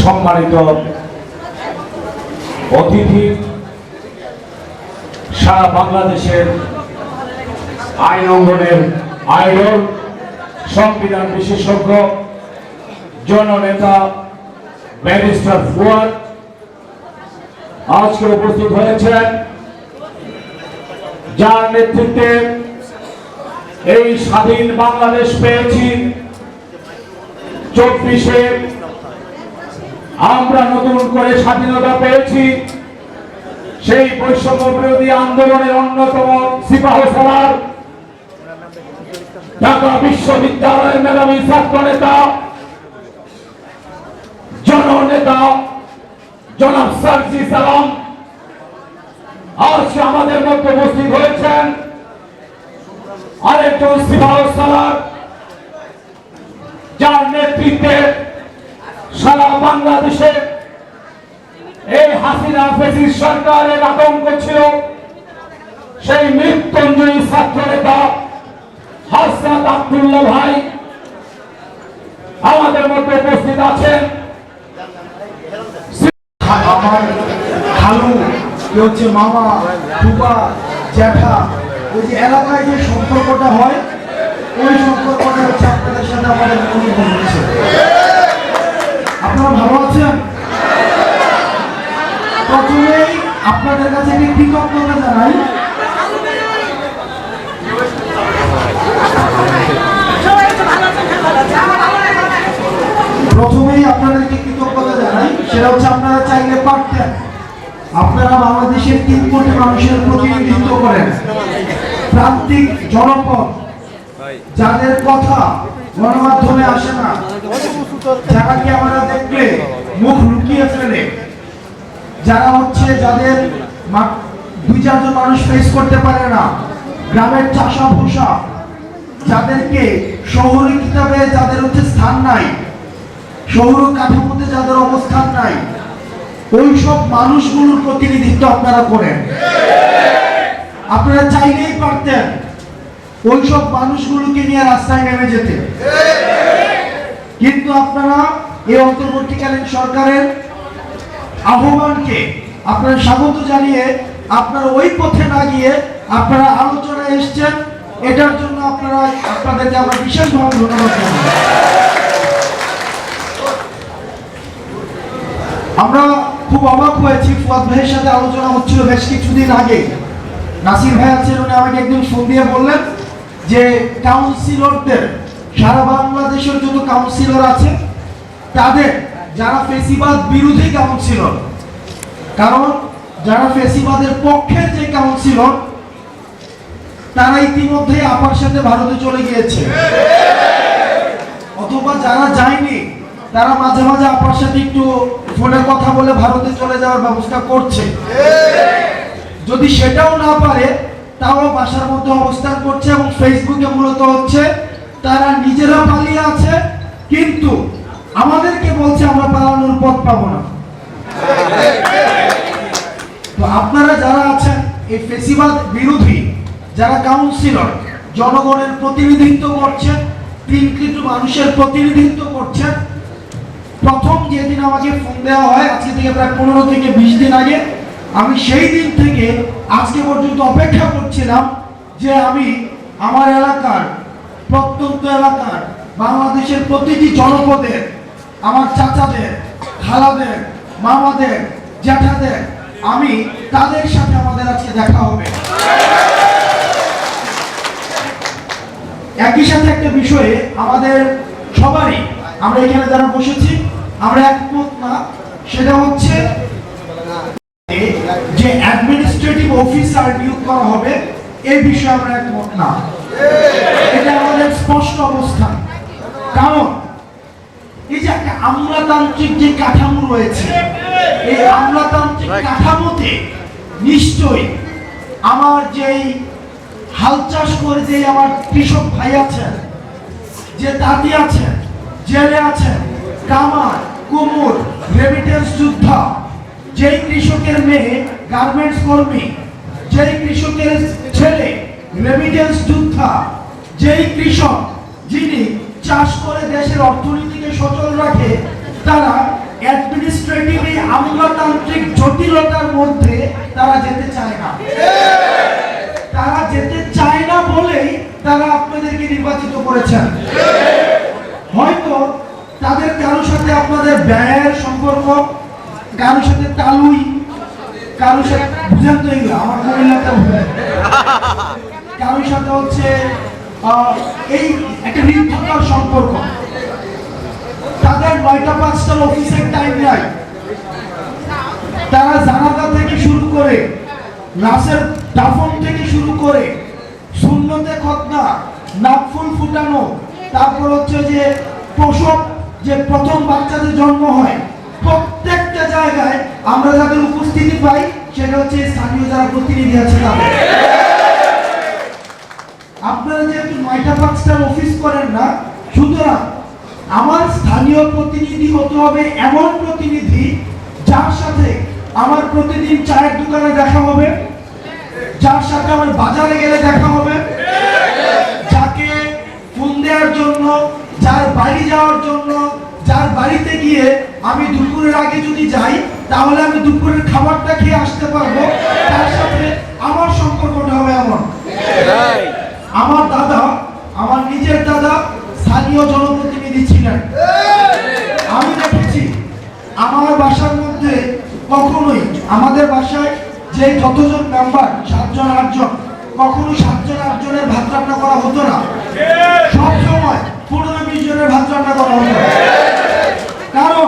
সম্মানিত অতিথি, সারা বাংলাদেশের আইন অঙ্গনের আইডল, সংবিধান বিশেষজ্ঞ, জননেতা ব্যারিস্টার ফুয়াদ আজকে উপস্থিত হয়েছেন, যার নেতৃত্বে এই স্বাধীন বাংলাদেশ পেয়েছি। 24-এ আমরা নতুন করে স্বাধীনতা পেয়েছি। সেই বৈষম্য বিরোধী আন্দোলনের অন্যতম সিপাহসালার ঢাকা বিশ্ববিদ্যালয়ের মেধাবী ছাত্র নেতা, জননেতা জনাব সার্জি সালাম আজকে আমাদের মধ্যে উপস্থিত হয়েছেন। আরেকজন সিপাহসালার, যার নেতৃত্বে সারা বাংলাদেশে এই হাসিনা ফ্যাসিস্ট সরকারের আতঙ্ক ছিল, সেই মৃত্যুঞ্জয়ী ছাত্র নেতা হাসনাত আব্দুল্লাহ ভাই আমাদের মধ্যে উপস্থিত আছেন। আমার খালু, হচ্ছে মামা, ফুপা, জ্যাঠা, ওই যে এলাকায় যে সম্পর্কটা হয়, ওই সম্পর্কটা হচ্ছে আপনাদের সাথে আমাদের অনুভব হচ্ছে। আপনারা ভালো আছেন? প্রথমেই আপনাদের কাছে একটি কৃতজ্ঞতা জানাই। সেটা হচ্ছে আপনারা চাইলে পারতেন, আপনারা বাংলাদেশের 3 কোটি মানুষের প্রতিনিধিত্ব করেন, প্রান্তিক জনপদ, যাদের কথা গণমাধ্যমে আসে না, যারা কি আমরা দেখলে মুখ লুকিয়ে ফেলে, যারা হচ্ছে যাদের 2-4 জন মানুষ ফেস করতে পারে না, গ্রামের চাষা ভূষা, যাদেরকে শহরে কিতাবে যাদের হচ্ছে স্থান নাই, শহর কাঠামোতে যাদের অবস্থান নাই, ওই সব মানুষগুলোর প্রতিনিধিত্ব আপনারা করেন। আপনারা চাইলেই পারতেন ওই সব মানুষগুলোকে নিয়ে রাস্তায় নেমে যেতে, কিন্তু আপনারা এই অন্তর্বর্তীকালীন সরকারের আহ্বানকে আপনারা স্বাগত জানিয়ে আপনারা ওই পথে না গিয়ে আপনারা আলোচনায় এসেছেন। এটার জন্য আপনাদেরকে আমরা বিশেষভাবে ধন্যবাদ জানাই। আমরা খুব অবাক হয়েছি, ফুয়াদ ভাইয়ের সাথে আলোচনা হচ্ছিল বেশ কিছুদিন আগে। নাসির ভাই আছেন, উনি আমাকে একদিন ফোন দিয়ে বললেন যে কাউন্সিলরদের, সারা বাংলাদেশের যত কাউন্সিলর আছে তাদের, যারা ফেসিবাদ বিরোধী কাউন্সিলর, কারণ যারা ফেসিবাদের পক্ষের যে কাউন্সিলর তারা ইতিমধ্যে আপার সাথে ভারতে চলে গিয়েছে, অথবা যারা যায়নি তারা মাঝে মাঝে আপার সাথে একটু ফোনে কথা বলে ভারতে চলে যাওয়ার ব্যবস্থা করছে। যদি সেটাও না পারে তাও বাসার মধ্যে অবস্থান করছে এবং ফেসবুকে মূলত হচ্ছে তারা নিজেরা পালিয়ে আছে, কিন্তু আমাদেরকে বলছে আমরা পালানোর পথ পাবো না। তো আপনারা যারা আছেন এই ফেসিবাদ বিরোধী, যারা কাউন্সিলর, জনগণের প্রতিনিধিত্ব করছেন, 3 কোটি মানুষের প্রতিনিধিত্ব করছেন, প্রথম যেদিন আমাকে ফোন দেওয়া হয় আজকে থেকে প্রায় 15 থেকে 20 দিন আগে, আমি সেই দিন থেকে আজকে পর্যন্ত অপেক্ষা করছিলাম যে আমি আমার এলাকার, প্রত্যন্ত এলাকার, বাংলাদেশের প্রতিটি জনপদের আমার চাচাদের, খালাদের, মামাদের, জ্যাঠাদের, আমি তাদের সাথে আমাদের আজকে দেখা হবে। একই সাথে একটা বিষয়ে আমাদের সবারই, আমরা এখানে যারা বসেছি আমরা একমত না, সেটা হচ্ছে যে অ্যাডমিনিস্ট্রেটিভ অফিসার নিয়োগ করা হবে, এই বিষয়ে আমরা একমত না। এটা আমাদের স্পষ্ট অবস্থান। কারণ এই যে একটা আমলাতান্ত্রিক যে কাঠামো রয়েছে, এই আমলাতান্ত্রিক কাঠামোতে নিশ্চয়ই আমার যেই হাল চাষ করে যে আমার কৃষক ভাই আছেন, যে তাঁতি আছেন, জেলে আছেন, কামার, কুমোর, রেমিটেন্স যোদ্ধা, যেই কৃষকের মেয়ে গার্মেন্টস কর্মী, যেই কৃষকের ছেলে রেমিটেন্স যোদ্ধা, যেই কৃষক যিনি চাষ করে দেশের অর্থনীতিকে সচল রাখে, তারা আমলাতান্ত্রিক জটিলতার মধ্যে তারা যেতে চায় না। তারা যেতে চায় না বলেই তারা আপনাদেরকে নির্বাচিত করেছেন। হয়তো তাদের কারোর সাথে আপনাদের ব্যয়ের সম্পর্ক, কারোর সাথে তালুই, কারোর সাথে বুঝেন তো এগুলো আমার মহিলাটা বুঝেন, কারোর সাথে হচ্ছে এই একটা হৃদয়তার সম্পর্ক। তাদের 9টা 5টার অফিসের টাইম নাই। তারা জানাজা থেকে শুরু করে, লাশের দাফন থেকে শুরু করে, সুন্নতে খতনা, নাকফুল ফুটানো, তারপর হচ্ছে যে প্রসব, যে প্রথম বাচ্চাদের জন্ম হয়, প্রত্যেকটা জায়গায় আমরা যাদের উপস্থিতি পাই সেটা হচ্ছে স্থানীয় যারা প্রতিনিধি আছে তাদের। আপনারা যেহেতু 9টা 5টার অফিস করেন না, সুতরাং আমার স্থানীয় প্রতিনিধি হতে হবে এমন প্রতিনিধি যার সাথে আমার প্রতিদিন চায়ের দোকানে দেখা হবে, যার সাথে আমার বাজারে গেলে দেখা হবে, যাকে ফোন দেওয়ার জন্য, যার বাড়ি যাওয়ার জন্য, যার বাড়িতে গিয়ে আমি দুপুরের আগে যদি যাই তাহলে আমি দুপুরের খাবারটা খেয়ে আসতে পারবো, তার সাথে আমার সম্পর্কটা হবে এমন। আমার দাদা, আমার নিজের দাদা স্থানীয় জনপ্রতিনিধি ছিলেন। আমি দেখেছি আমার বাসার মধ্যে কখনোই, আমাদের বাসায় যে যতজন মেম্বার 7 জন 8 জন, কখনো 7 জন 8 জনের ভাত রান্না করা হতো না। সব সময় 15-20 জনের ভাত রান্না করা হতো। কারণ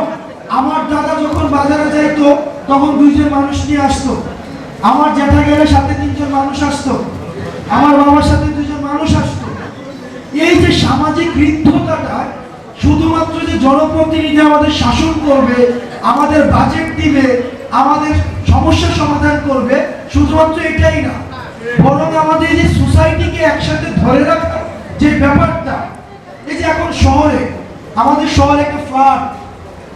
আমার দাদা যখন বাজারে যাইতো তখন 2 জন মানুষ নিয়ে আসতো, আমার জ্যাঠা গেলে সাথে 3 জন মানুষ আসতো, আমার বাবার সাথে 2 জন মানুষ আসতো। এই যে সামাজিক হৃদ্যতাটা, শুধুমাত্র যে জনপ্রতিনিধি আমাদের শাসন করবে, আমাদের বাজেট দিবে, আমাদের সমস্যার সমাধান করবে, শুধুমাত্র এটাই না, বরং আমাদের যে সোসাইটিকে একসাথে ধরে রাখা যে ব্যাপারটা, এই যে এখন শহরে, আমাদের শহরে একটা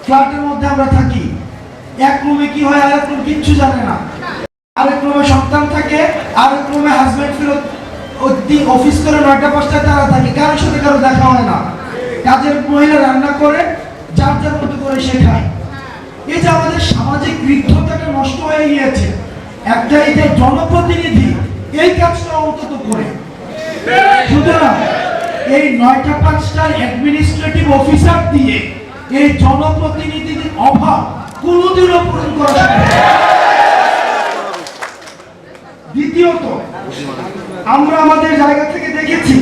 ফ্ল্যাটের মধ্যে আমরা থাকি, এক রুমে কি হয় আরেক রুম কিচ্ছু জানে না, আরেক রুমে সন্তান থাকে, আরেক রুমে হাজবেন্ড ফেরত অফিস করে 9টা 5টায় তারা থাকে, কারোর সাথে কারো দেখা হয় না। কাজের মহিলা রান্না করে যার যার মতো করে সে খায়। এই যে আমাদের সামাজিক হৃদ্যতাটা নষ্ট হয়ে গিয়েছে, একটা এই যে জনপ্রতিনিধি এই কাজটা অন্তত করে। সুতরাং এই 9টা 5টার অ্যাডমিনিস্ট্রেটিভ অফিসার দিয়ে এই জনপ্রতিনিধির অভাব কোনোদিনও পূরণ করা সম্ভব না। দ্বিতীয়ত, আমরা আমাদের জায়গা থেকে দেখেছি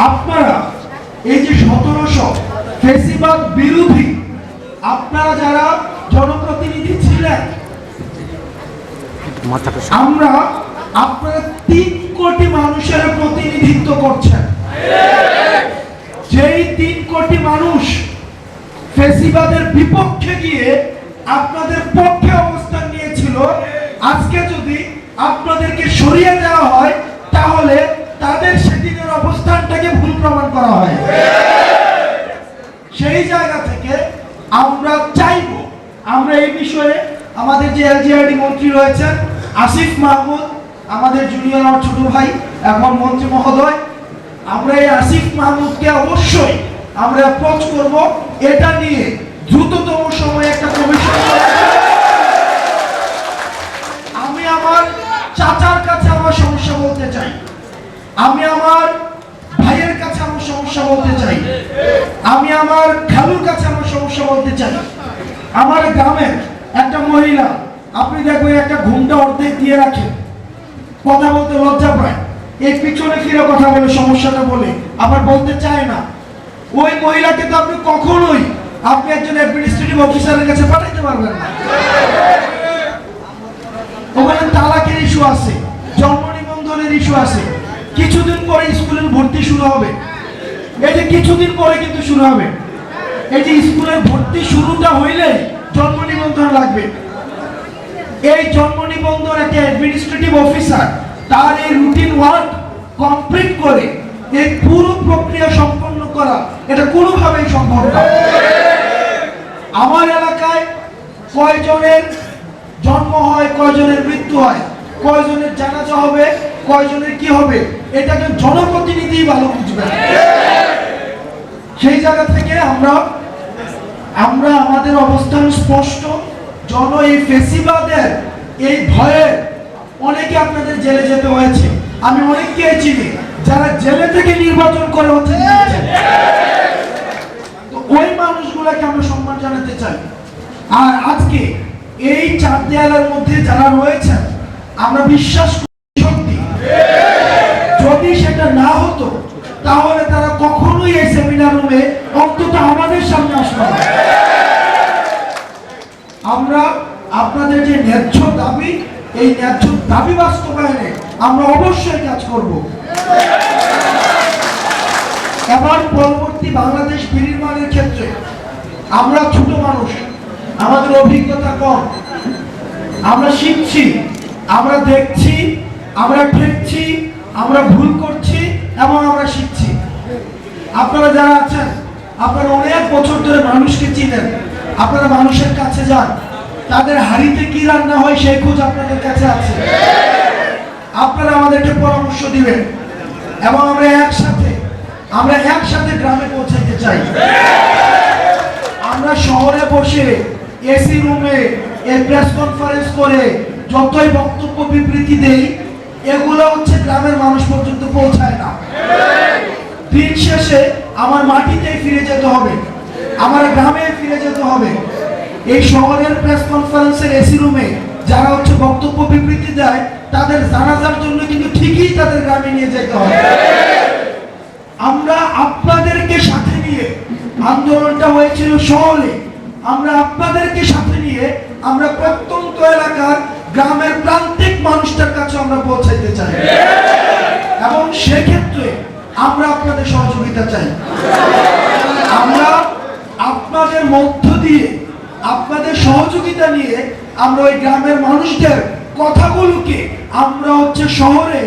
আপনারা এই যে 1700 ফেসিবাদ বিরোধী আপনারা যারা জনপ্রতিনিধি ছিলেন, আমরা আপনারা 3 কোটি মানুষের প্রতিনিধিত্ব করছেন। যেই 3 কোটি মানুষ ফেসিবাদের বিপক্ষে গিয়ে আপনাদের পক্ষে অবস্থান নিয়েছিল, আজকে যদি আপনাদেরকে সরিয়ে দেওয়া হয় তাহলে তাদের সেদিনের অবস্থানটাকে ভুল প্রমাণ করা হয়। সেই জায়গা থেকে আমরা চাইব, আমরা এই বিষয়ে আমাদের যে এলজিআরডি মন্ত্রী রয়েছেন আসিফ মাহমুদ, আমাদের জুনিয়র আমার ছোট ভাই এখন মন্ত্রী মহোদয়, আমরা এই আসিফ মাহমুদকে অবশ্যই আমরা অ্যাপ্রোচ করব, এটা নিয়ে দ্রুততম সময়ে একটা কমিশন। আমি আমার চাচার কাছে আমার সমস্যা বলতে চাই, আমি আমার ভাইয়ের কাছে আমার সমস্যা বলতে চাই, আমি আমার খালুর কাছে আমার সমস্যা বলতে চাই। আমার গ্রামের একটা মহিলা, আপনি দেখবেন একটা ঘুমটা অর্ধেক দিয়ে রাখে, কথা বলতে লজ্জা পায়, এই পিছনে ফিরে কথা বলে সমস্যাটা বলে আবার বলতে চায় না। ওই মহিলাকে তো আপনি কখনোই আপনি একজন অ্যাডমিনিস্ট্রেটিভ অফিসারের কাছে পাঠাইতে পারবেন না। ওখানে তালাকের ইস্যু আছে, জন্ম নিবন্ধনের ইস্যু আছে, কিছুদিন পরে স্কুলের ভর্তি শুরু হবে। এই যে কিছুদিন পরে কিন্তু শুরু হবে, এই যে স্কুলের ভর্তি শুরুটা হইলে জন্ম নিবন্ধন লাগবে। এই জন্ম নিবন্ধন একটা অ্যাডমিনিস্ট্রেটিভ অফিসার তার এই রুটিন ওয়ার্ক কমপ্লিট করে এই পুরো প্রক্রিয়া সম্পন্ন করা এটা কোনোভাবেই সম্ভব না। আমার এলাকায় কয়জনের জন্ম হয়, কয়জনের মৃত্যু হয়, কয়জনের জানাজা হবে, কয়জনের কি হবে, এটাকে জনপ্রতিনিধি ভালো বুঝবেন। সেই জায়গা থেকে আমরা আমরা আমাদের অবস্থান স্পষ্ট। জন এই ফেসিবাদের এই ভয়ে অনেকে আপনাদের জেলে যেতে হয়েছে। আমি অনেককে চিনি যারা জেলে থেকে নির্বাচন করে হচ্ছে জিতেছে। তো ওই মানুষগুলোকে আমরা সম্মান জানাতে চাই। আর আজকে এই চার দেয়ালের মধ্যে যারা রয়েছেন, আমরা বিশ্বাস করি সত্যি যদি সেটা না হতো তাহলে তারা কখনোই এই সেমিনার রুমে অন্তত আমাদের সামনে আসবে না। আমরা আপনাদের যে ন্যায্য দাবি, এই ন্যায্য দাবি বাস্তবায়নে আমরা অবশ্যই কাজ করব। এবার পরবর্তী বাংলাদেশ বিনির্মাণের ক্ষেত্রে আমরা ছোট মানুষ, আমাদের অভিজ্ঞতা কম, আমরা শিখছি, আমরা দেখছি, আমরা ঠেকছি, আমরা ভুল করছি এবং আমরা শিখছি। আপনারা যারা আছেন, আপনারা অনেক বছর ধরে মানুষকে চিনেন, আপনারা মানুষের কাছে যান, তাদের হাড়িতে কি রান্না হয় সেই খোঁজ আপনাদের কাছে আছে। আপনারা আমাদেরকে পরামর্শ দিবেন এবং আমরা একসাথে গ্রামে পৌঁছাতে চাই। আমরা শহরে বসে এসি রুমে এই প্রেস কনফারেন্স করে যতই বক্তব্য বিবৃতি দেই, এগুলো হচ্ছে গ্রামের মানুষ পর্যন্ত পৌঁছায় না। দিন শেষে আমার মাটিতেই ফিরে যেতে হবে, আমার গ্রামে ফিরে যেতে হবে। এই শহরের প্রেস কনফারেন্সের এসি রুমে যারা হচ্ছে বক্তব্য বিবৃতি দেয়, তাদের জানাজার জন্য কিন্তু ঠিকই তাদের গ্রামে নিয়ে যেতে হবে। আমরা আপনাদেরকে সাথে নিয়ে, আন্দোলনটা হয়েছিল শহরে, আমরা আপনাদেরকে সাথে নিয়ে আমরা প্রত্যন্ত এলাকার গ্রামের প্রান্তিক মানুষদের কাছে আমরা পৌঁছাইতে চাই এবং সেক্ষেত্রে আমরা আপনাদের সহযোগিতা চাই। আমরা আপনাদের মধ্য দিয়ে, আপনাদের সহযোগিতা নিয়ে আমরা ওই গ্রামের মানুষদের কথাগুলোকে আমরা হচ্ছে শহরে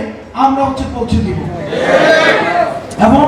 আমরা হচ্ছে পৌঁছে দিব এবং